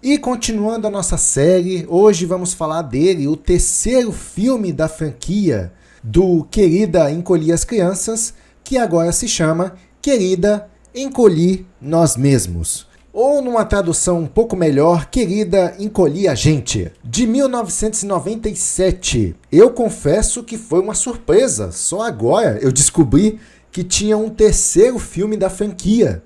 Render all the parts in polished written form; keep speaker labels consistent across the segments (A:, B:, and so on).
A: E continuando a nossa série, hoje vamos falar dele, o terceiro filme da franquia do Querida, Encolhi as Crianças, que agora se chama Querida, Encolhi Nós Mesmos. Ou numa tradução um pouco melhor, Querida, Encolhi a Gente, de 1997. Eu confesso que foi uma surpresa, só agora eu descobri que tinha um terceiro filme da franquia.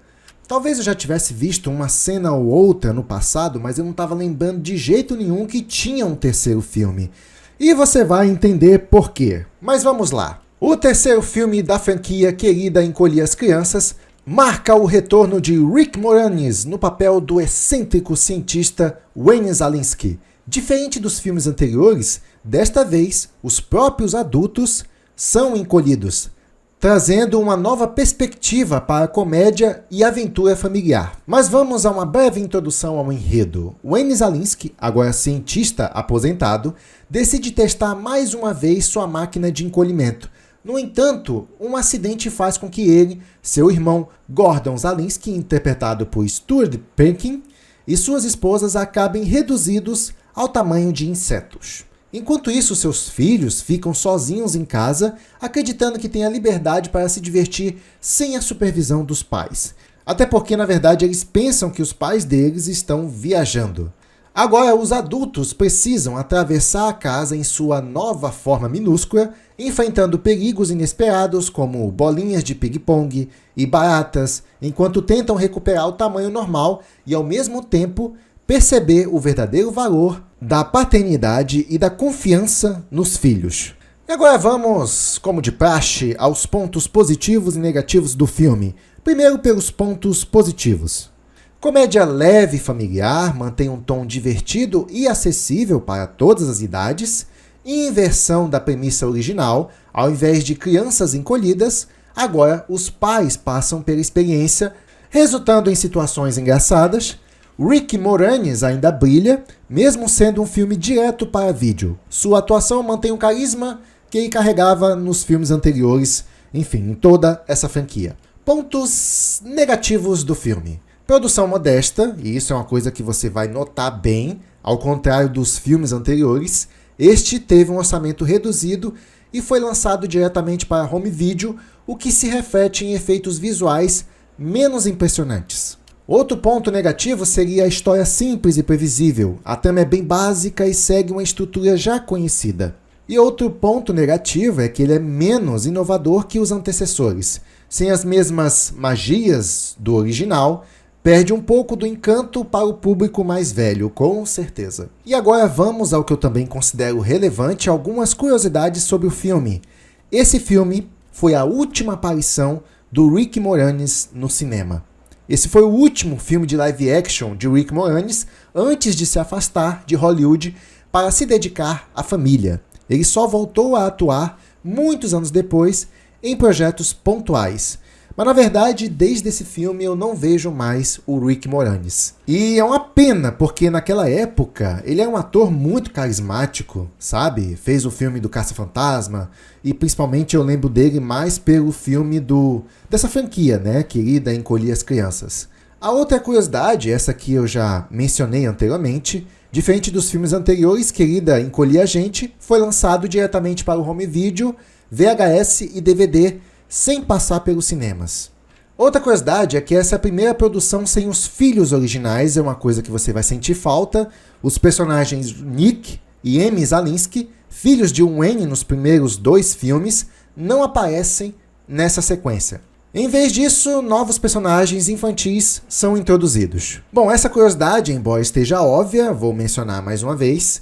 A: Talvez eu já tivesse visto uma cena ou outra no passado, mas eu não estava lembrando de jeito nenhum que tinha um terceiro filme. E você vai entender por quê. Mas vamos lá. O terceiro filme da franquia Querida, Encolhi as Crianças marca o retorno de Rick Moranis no papel do excêntrico cientista Wayne Szalinski. Diferente dos filmes anteriores, desta vez os próprios adultos são encolhidos, trazendo uma nova perspectiva para a comédia e aventura familiar. Mas vamos a uma breve introdução ao enredo. Wayne Szalinski, agora cientista aposentado, decide testar mais uma vez sua máquina de encolhimento. No entanto, um acidente faz com que ele, seu irmão Gordon Szalinski, interpretado por Stuart Perkin, e suas esposas acabem reduzidos ao tamanho de insetos. Enquanto isso, seus filhos ficam sozinhos em casa, acreditando que têm a liberdade para se divertir sem a supervisão dos pais. Até porque, na verdade, eles pensam que os pais deles estão viajando. Agora, os adultos precisam atravessar a casa em sua nova forma minúscula, enfrentando perigos inesperados como bolinhas de ping-pong e baratas, enquanto tentam recuperar o tamanho normal e, ao mesmo tempo, perceber o verdadeiro valor da paternidade e da confiança nos filhos. E agora vamos, como de praxe, aos pontos positivos e negativos do filme. Primeiro pelos pontos positivos. Comédia leve e familiar, mantém um tom divertido e acessível para todas as idades. Inversão da premissa original, ao invés de crianças encolhidas, agora os pais passam pela experiência, resultando em situações engraçadas. Rick Moranis ainda brilha, mesmo sendo um filme direto para vídeo. Sua atuação mantém o carisma que ele carregava nos filmes anteriores, enfim, em toda essa franquia. Pontos negativos do filme. Produção modesta, e isso é uma coisa que você vai notar bem, ao contrário dos filmes anteriores. Este teve um orçamento reduzido e foi lançado diretamente para home video, o que se reflete em efeitos visuais menos impressionantes. Outro ponto negativo seria a história simples e previsível. A trama é bem básica e segue uma estrutura já conhecida. E outro ponto negativo é que ele é menos inovador que os antecessores. Sem as mesmas magias do original, perde um pouco do encanto para o público mais velho, com certeza. E agora vamos ao que eu também considero relevante, algumas curiosidades sobre o filme. Esse filme foi a última aparição do Rick Moranis no cinema. Esse foi o último filme de live action de Rick Moranis antes de se afastar de Hollywood para se dedicar à família. Ele só voltou a atuar muitos anos depois em projetos pontuais. Mas na verdade, desde esse filme eu não vejo mais o Rick Moranis. E é uma pena, porque naquela época ele é um ator muito carismático, sabe? Fez o filme do Caça-Fantasma e principalmente eu lembro dele mais pelo filme dessa franquia, né? Querida, Encolhi as Crianças. A outra curiosidade, essa que eu já mencionei anteriormente, diferente dos filmes anteriores, Querida, Encolhi a Gente foi lançado diretamente para o home video, VHS e DVD, sem passar pelos cinemas. Outra curiosidade é que essa é a primeira produção sem os filhos originais, é uma coisa que você vai sentir falta. Os personagens Nick e Amy Szalinski, filhos de Wayne nos primeiros 2 filmes, não aparecem nessa sequência. Em vez disso, novos personagens infantis são introduzidos. Bom, essa curiosidade, embora esteja óbvia, vou mencionar mais uma vez,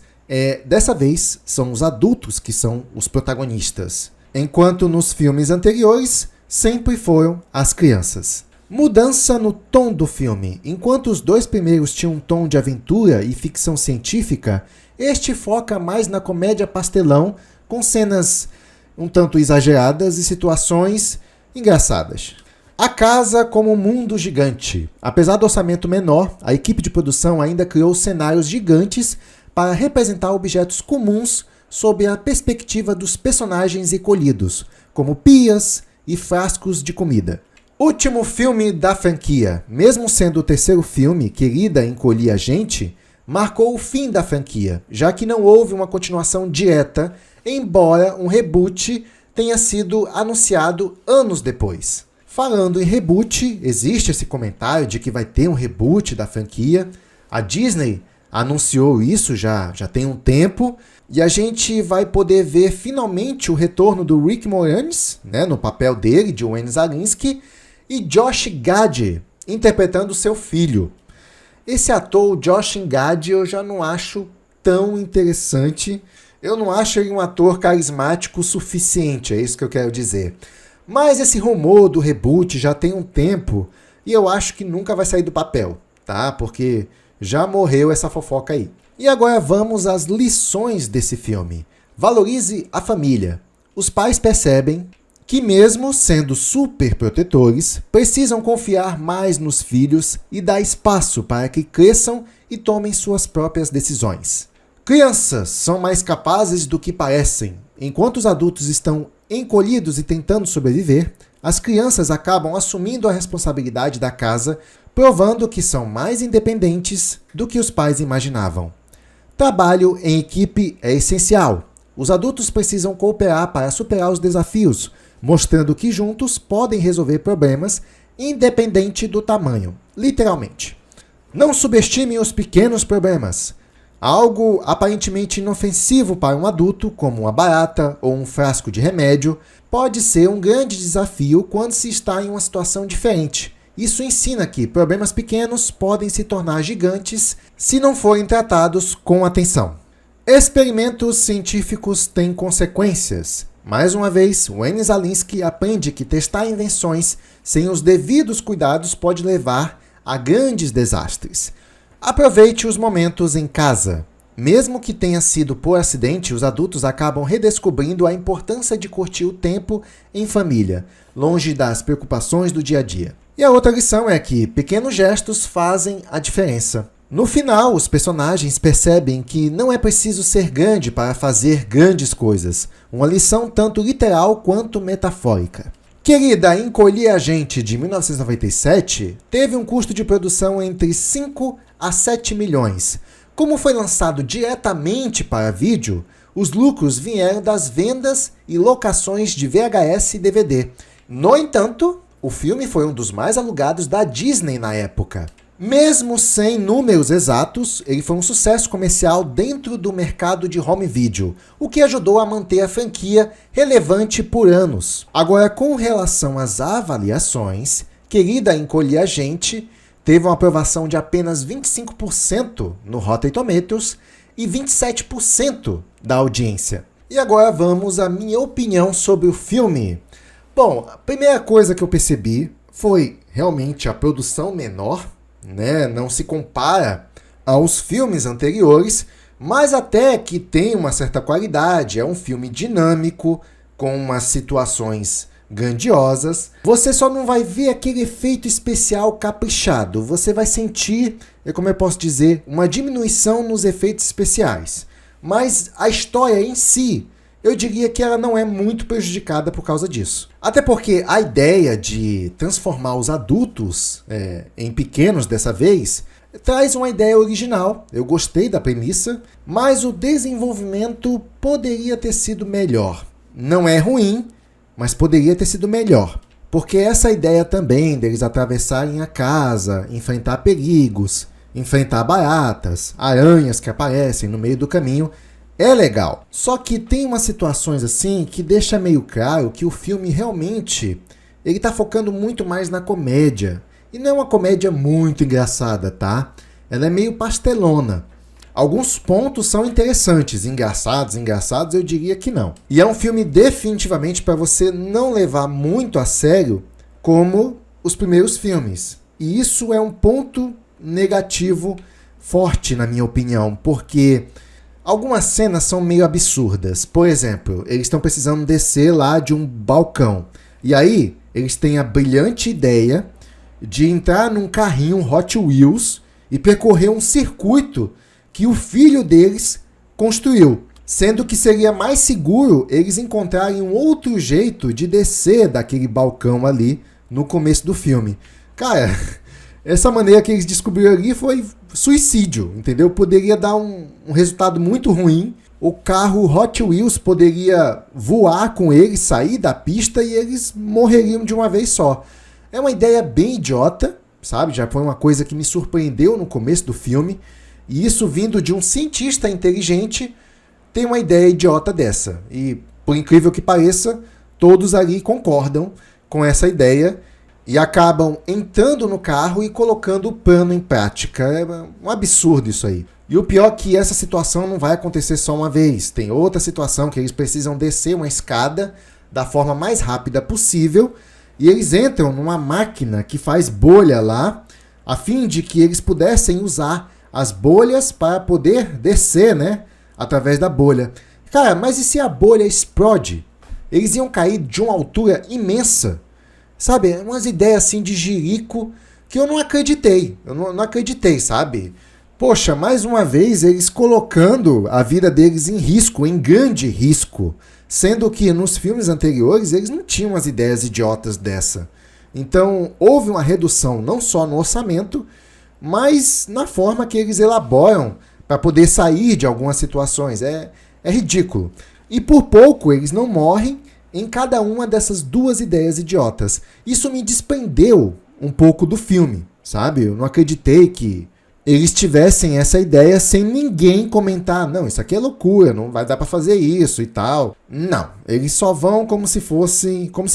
A: dessa vez são os adultos que são os protagonistas, enquanto nos filmes anteriores sempre foram as crianças. Mudança no tom do filme. Enquanto os 2 primeiros tinham um tom de aventura e ficção científica, este foca mais na comédia pastelão, com cenas um tanto exageradas e situações engraçadas. A casa como um mundo gigante. Apesar do orçamento menor, a equipe de produção ainda criou cenários gigantes para representar objetos comuns sob a perspectiva dos personagens encolhidos, como pias e frascos de comida. Último filme da franquia. Mesmo sendo o terceiro filme, Querida, Encolhi a Gente, marcou o fim da franquia, já que não houve uma continuação direta, embora um reboot tenha sido anunciado anos depois. Falando em reboot, existe esse comentário de que vai ter um reboot da franquia. A Disney anunciou isso já tem um tempo, e a gente vai poder ver finalmente o retorno do Rick Moranis, né, no papel dele, de Wayne Szalinski, e Josh Gad interpretando seu filho. Esse ator, o Josh Gad, eu já não acho tão interessante. Eu não acho ele um ator carismático o suficiente, é isso que eu quero dizer. Mas esse rumor do reboot já tem um tempo e eu acho que nunca vai sair do papel, tá? Porque já morreu essa fofoca aí. E agora vamos às lições desse filme. Valorize a família. Os pais percebem que mesmo sendo super protetores, precisam confiar mais nos filhos e dar espaço para que cresçam e tomem suas próprias decisões. Crianças são mais capazes do que parecem. Enquanto os adultos estão encolhidos e tentando sobreviver, as crianças acabam assumindo a responsabilidade da casa, provando que são mais independentes do que os pais imaginavam. Trabalho em equipe é essencial. Os adultos precisam cooperar para superar os desafios, mostrando que juntos podem resolver problemas independente do tamanho, literalmente. Não subestime os pequenos problemas. Algo aparentemente inofensivo para um adulto, como uma barata ou um frasco de remédio, pode ser um grande desafio quando se está em uma situação diferente. Isso ensina que problemas pequenos podem se tornar gigantes se não forem tratados com atenção. Experimentos científicos têm consequências. Mais uma vez, Wayne Szalinski aprende que testar invenções sem os devidos cuidados pode levar a grandes desastres. Aproveite os momentos em casa. Mesmo que tenha sido por acidente, os adultos acabam redescobrindo a importância de curtir o tempo em família, longe das preocupações do dia a dia. E a outra lição é que pequenos gestos fazem a diferença. No final, os personagens percebem que não é preciso ser grande para fazer grandes coisas. Uma lição tanto literal quanto metafórica. Querida, Encolhi a Gente, de 1997, teve um custo de produção entre 5 a 7 milhões. Como foi lançado diretamente para vídeo, os lucros vieram das vendas e locações de VHS e DVD. No entanto, o filme foi um dos mais alugados da Disney na época. Mesmo sem números exatos, ele foi um sucesso comercial dentro do mercado de home video, o que ajudou a manter a franquia relevante por anos. Agora, com relação às avaliações, Querida, Encolhi a Gente teve uma aprovação de apenas 25% no Rotten Tomatoes e 27% da audiência. E agora vamos à minha opinião sobre o filme. Bom, a primeira coisa que eu percebi foi realmente a produção menor, né? Não se compara aos filmes anteriores, mas até que tem uma certa qualidade. É um filme dinâmico, com umas situações grandiosas. Você só não vai ver aquele efeito especial caprichado. Você vai sentir, como eu posso dizer, uma diminuição nos efeitos especiais. Mas a história em si, eu diria que ela não é muito prejudicada por causa disso. Até porque a ideia de transformar os adultos em pequenos dessa vez traz uma ideia original. Eu gostei da premissa, mas o desenvolvimento poderia ter sido melhor. Não é ruim, mas poderia ter sido melhor. Porque essa ideia também deles atravessarem a casa, enfrentar perigos, enfrentar baratas, aranhas que aparecem no meio do caminho, é legal. Só que tem umas situações assim que deixa meio claro que o filme realmente ele tá focando muito mais na comédia. E não é uma comédia muito engraçada, tá? Ela é meio pastelona. Alguns pontos são interessantes, engraçados eu diria que não. E é um filme definitivamente para você não levar muito a sério como os primeiros filmes. E isso é um ponto negativo forte na minha opinião, porque algumas cenas são meio absurdas. Por exemplo, eles estão precisando descer lá de um balcão. E aí, eles têm a brilhante ideia de entrar num carrinho Hot Wheels e percorrer um circuito que o filho deles construiu. Sendo que seria mais seguro eles encontrarem um outro jeito de descer daquele balcão ali no começo do filme. Cara, Essa maneira que eles descobriram ali foi suicídio, entendeu? Poderia dar um resultado muito ruim. O carro Hot Wheels poderia voar com eles, sair da pista e eles morreriam de uma vez só. É uma ideia bem idiota, sabe? Já foi uma coisa que me surpreendeu no começo do filme. E isso vindo de um cientista inteligente, tem uma ideia idiota dessa. E, por incrível que pareça, todos ali concordam com essa ideia e acabam entrando no carro e colocando o plano em prática. É um absurdo isso aí. E o pior é que essa situação não vai acontecer só uma vez. Tem outra situação que eles precisam descer uma escada da forma mais rápida possível e eles entram numa máquina que faz bolha lá, a fim de que eles pudessem usar as bolhas para poder descer, né? Através da bolha. Cara, mas e se a bolha explode? Eles iam cair de uma altura imensa. Sabe, umas ideias assim de jirico que eu não acreditei. Eu não acreditei, sabe? Poxa, mais uma vez eles colocando a vida deles em risco, em grande risco. Sendo que nos filmes anteriores eles não tinham as ideias idiotas dessa. Então houve uma redução não só no orçamento, mas na forma que eles elaboram para poder sair de algumas situações. É ridículo. E por pouco eles não morrem em cada uma dessas duas ideias idiotas. Isso me desprendeu um pouco do filme, sabe? Eu não acreditei que eles tivessem essa ideia sem ninguém comentar, não, isso aqui é loucura, não vai dar para fazer isso e tal. Não, eles só vão como se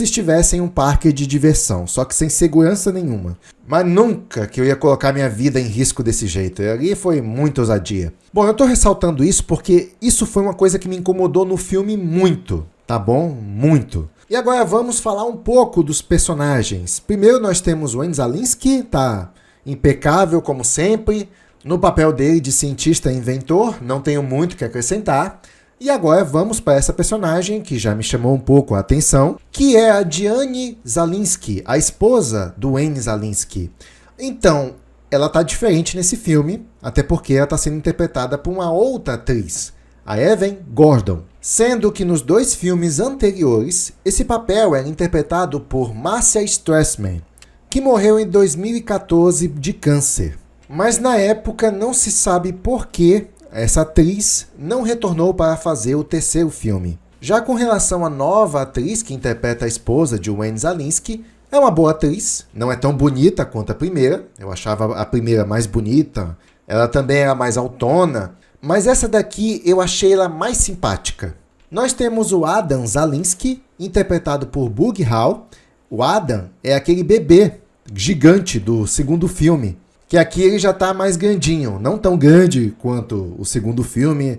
A: estivessem em um parque de diversão, só que sem segurança nenhuma. Mas nunca que eu ia colocar minha vida em risco desse jeito, ali foi muita ousadia. Bom, eu tô ressaltando isso porque isso foi uma coisa que me incomodou no filme muito, tá bom? Muito. E agora vamos falar um pouco dos personagens. Primeiro nós temos o Wen Szalinski, tá impecável como sempre, no papel dele de cientista e inventor, não tenho muito o que acrescentar. E agora vamos para essa personagem que já me chamou um pouco a atenção, que é a Diane Szalinski, a esposa do Wen Szalinski. Então, ela tá diferente nesse filme, até porque ela está sendo interpretada por uma outra atriz, a Evan Gordon. Sendo que nos dois filmes anteriores, esse papel era interpretado por Marcia Strassman, que morreu em 2014 de câncer. Mas na época não se sabe por que essa atriz não retornou para fazer o terceiro filme. Já com relação à nova atriz que interpreta a esposa de Wen Szalinski, é uma boa atriz, não é tão bonita quanto a primeira, eu achava a primeira mais bonita, ela também era mais autona, mas essa daqui eu achei ela mais simpática. Nós temos o Adam Szalinski, interpretado por Bug Hall. O Adam é aquele bebê gigante do segundo filme, que aqui ele já tá mais grandinho, não tão grande quanto o segundo filme,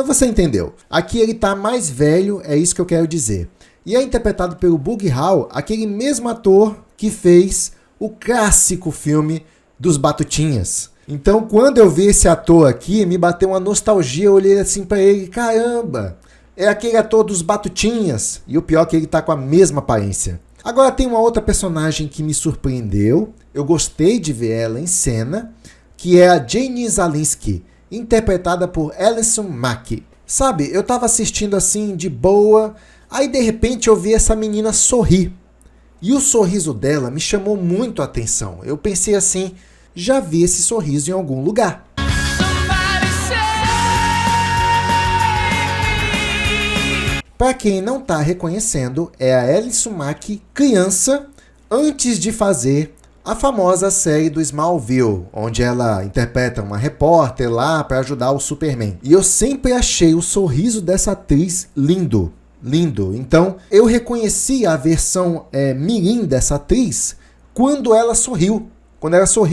A: você entendeu. Aqui ele tá mais velho, é isso que eu quero dizer. E é interpretado pelo Bug Hall, aquele mesmo ator que fez o clássico filme dos Batutinhas. Então quando eu vi esse ator aqui, me bateu uma nostalgia, eu olhei assim pra ele, caramba, é aquele ator dos Batutinhas, e o pior é que ele tá com a mesma aparência. Agora tem uma outra personagem que me surpreendeu, eu gostei de ver ela em cena, que é a Jane Szalinski, interpretada por Alison Mack. Sabe, eu tava assistindo assim de boa, aí de repente eu vi essa menina sorrir. E o sorriso dela me chamou muito a atenção. Eu pensei assim, já vi esse sorriso em algum lugar. Para quem não está reconhecendo, é a Alison Mack criança, antes de fazer a famosa série do Smallville, onde ela interpreta uma repórter lá para ajudar o Superman. E eu sempre achei o sorriso dessa atriz lindo, lindo. Então eu reconheci a versão mirim dessa atriz quando ela sorriu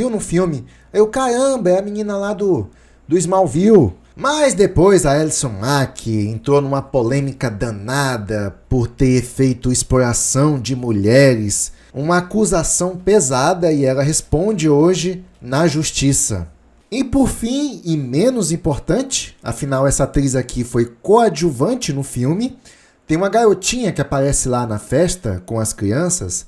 A: no filme. Eu, caramba, é a menina lá do Smallville. Mas depois a Alison Mack entrou numa polêmica danada por ter feito exploração de mulheres, uma acusação pesada, e ela responde hoje na justiça. E por fim, e menos importante, afinal essa atriz aqui foi coadjuvante no filme, tem uma garotinha que aparece lá na festa com as crianças,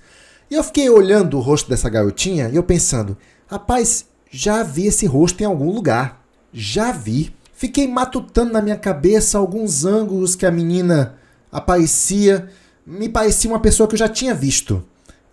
A: e eu fiquei olhando o rosto dessa garotinha e eu pensando, rapaz, já vi esse rosto em algum lugar, já vi. Fiquei matutando na minha cabeça alguns ângulos que a menina aparecia, me parecia uma pessoa que eu já tinha visto.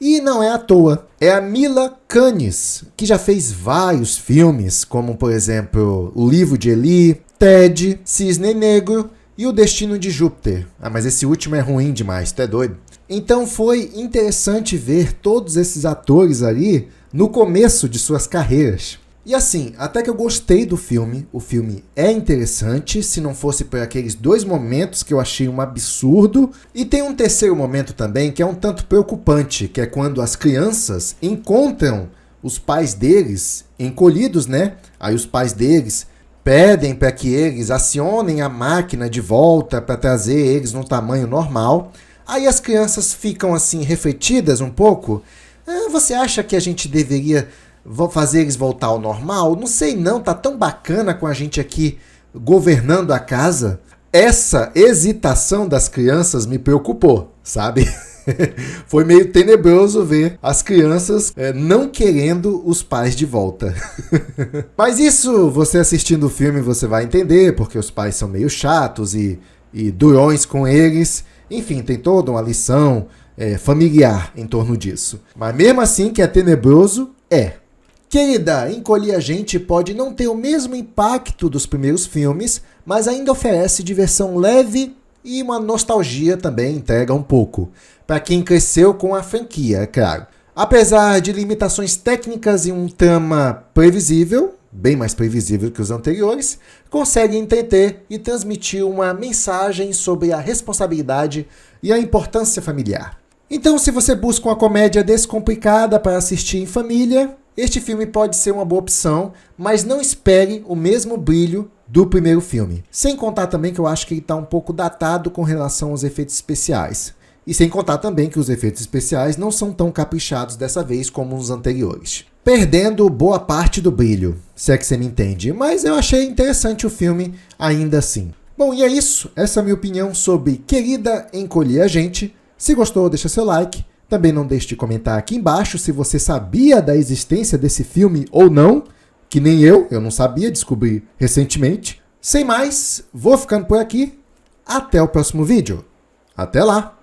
A: E não é à toa, é a Mila Kunis, que já fez vários filmes, como por exemplo O Livro de Eli, Ted, Cisne Negro e O Destino de Júpiter. Ah, mas esse último é ruim demais, tu é doido? Então foi interessante ver todos esses atores ali no começo de suas carreiras. E assim, até que eu gostei do filme, o filme é interessante, se não fosse por aqueles 2 momentos que eu achei um absurdo. E tem um terceiro momento também que é um tanto preocupante, que é quando as crianças encontram os pais deles encolhidos, né? Aí os pais deles pedem para que eles acionem a máquina de volta para trazer eles no tamanho normal. Aí as crianças ficam assim refletidas um pouco. Você acha que a gente deveria fazer eles voltar ao normal? Não sei não, tá tão bacana com a gente aqui governando a casa. Essa hesitação das crianças me preocupou, sabe? Foi meio tenebroso ver as crianças não querendo os pais de volta. Mas isso, você assistindo o filme, você vai entender, porque os pais são meio chatos e durões com eles. Enfim, tem toda uma lição familiar em torno disso. Mas mesmo assim que é tenebroso, é. Querida, Encolher a Gente pode não ter o mesmo impacto dos primeiros filmes, mas ainda oferece diversão leve e uma nostalgia também entrega um pouco, para quem cresceu com a franquia, é claro. Apesar de limitações técnicas e um trama previsível, bem mais previsível que os anteriores, consegue entreter e transmitir uma mensagem sobre a responsabilidade e a importância familiar. Então, se você busca uma comédia descomplicada para assistir em família, este filme pode ser uma boa opção, mas não espere o mesmo brilho do primeiro filme. Sem contar também que eu acho que ele está um pouco datado com relação aos efeitos especiais. E sem contar também que os efeitos especiais não são tão caprichados dessa vez como os anteriores. Perdendo boa parte do brilho, se é que você me entende. Mas eu achei interessante o filme ainda assim. Bom, e é isso. Essa é a minha opinião sobre Querida, Encolher a Gente. Se gostou, deixa seu like. Também não deixe de comentar aqui embaixo se você sabia da existência desse filme ou não, que nem eu não sabia, descobri recentemente. Sem mais, vou ficando por aqui. Até o próximo vídeo. Até lá!